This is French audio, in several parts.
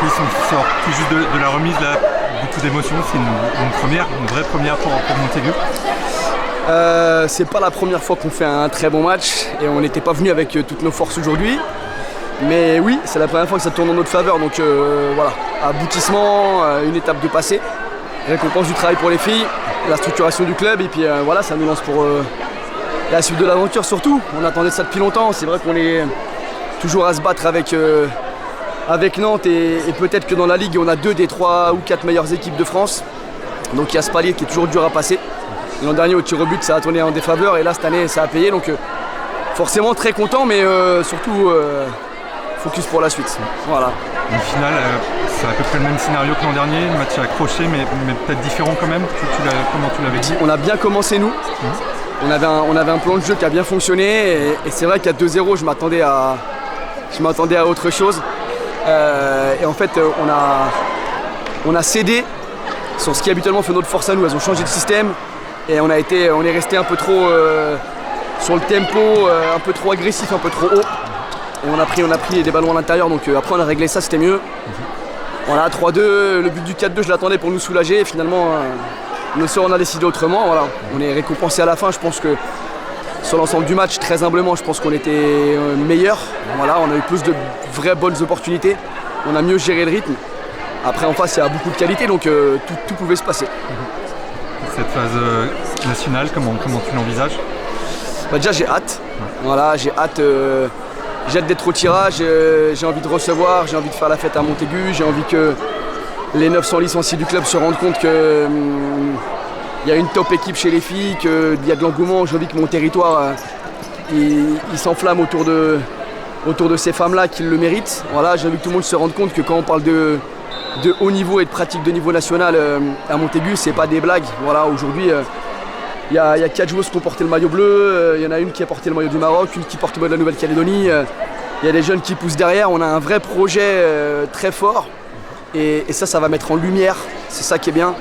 Chris, on sort tout juste de la remise, là, beaucoup d'émotions, c'est une vraie première pour Montaigu. C'est pas la première fois qu'on fait un très bon match et on n'était pas venu avec toutes nos forces aujourd'hui. Mais oui, c'est la première fois que ça tourne en notre faveur, donc voilà, aboutissement, une étape de passé, récompense du travail pour les filles, la structuration du club et puis voilà, ça nous lance pour la suite de l'aventure surtout. On attendait ça depuis longtemps, c'est vrai qu'on est toujours à se battre avec Nantes et peut-être que dans la Ligue on a 2 des 3 ou 4 meilleures équipes de France, donc il y a ce palier qui est toujours dur à passer. L'an dernier au tir au but ça a tourné en défaveur et là cette année ça a payé, donc forcément très content mais surtout focus pour la suite. Voilà. Une finale, c'est à peu près le même scénario que l'an dernier, le match accroché mais peut-être différent quand même. Comment tu l'avais dit? On a bien commencé nous. On avait un plan de jeu qui a bien fonctionné et c'est vrai qu'à 2-0 je m'attendais à autre chose. Et en fait on a cédé sur ce qui habituellement fait notre force à nous. Elles ont changé de système et on est resté un peu trop sur le tempo, un peu trop agressif, un peu trop haut. Et on a pris des ballons à l'intérieur, donc après on a réglé ça, c'était mieux. Voilà, 3-2, le but du 4-2 je l'attendais pour nous soulager et finalement le soir on a décidé autrement. Voilà. On est récompensé à la fin, je pense que sur l'ensemble du match, très humblement, je pense qu'on était meilleurs. Voilà, on a eu plus de vraies bonnes opportunités, on a mieux géré le rythme. Après en face il y a beaucoup de qualité, donc tout pouvait se passer. Cette phase nationale, comment tu l'envisages? Déjà j'ai hâte, voilà, j'ai hâte d'être au tirage, j'ai envie de recevoir, j'ai envie de faire la fête à Montaigu, j'ai envie que les 900 licenciés du club se rendent compte qu'il y a une top équipe chez les filles, qu'il y a de l'engouement. J'ai envie que mon territoire il s'enflamme autour de ces femmes-là qui le méritent. Voilà, j'ai envie que tout le monde se rende compte que quand on parle de haut niveau et de pratique de niveau national à Montaigu, c'est pas des blagues. Voilà, aujourd'hui, il y a 4 joueuses qui ont porté le maillot bleu, il y en a une qui a porté le maillot du Maroc, une qui porte le maillot de la Nouvelle-Calédonie, il y a des jeunes qui poussent derrière. On a un vrai projet très fort et ça va mettre en lumière, c'est ça qui est bien,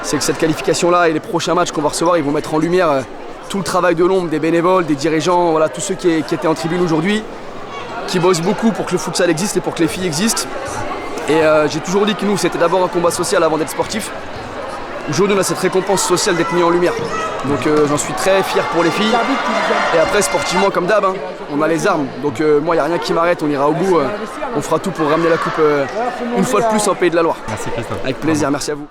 c'est que cette qualification-là et les prochains matchs qu'on va recevoir, ils vont mettre en lumière tout le travail de l'ombre des bénévoles, des dirigeants, voilà, tous ceux qui étaient en tribune aujourd'hui, qui bossent beaucoup pour que le futsal existe et pour que les filles existent. Et j'ai toujours dit que nous, c'était d'abord un combat social avant d'être sportif. Aujourd'hui, on a cette récompense sociale d'être mis en lumière. Donc j'en suis très fier pour les filles. Et après, sportivement, comme d'hab, hein, on a les armes. Donc moi, il n'y a rien qui m'arrête, on ira au bout. On fera tout pour ramener la coupe une fois de plus en Pays de la Loire. Merci Christophe. Avec plaisir, merci à vous.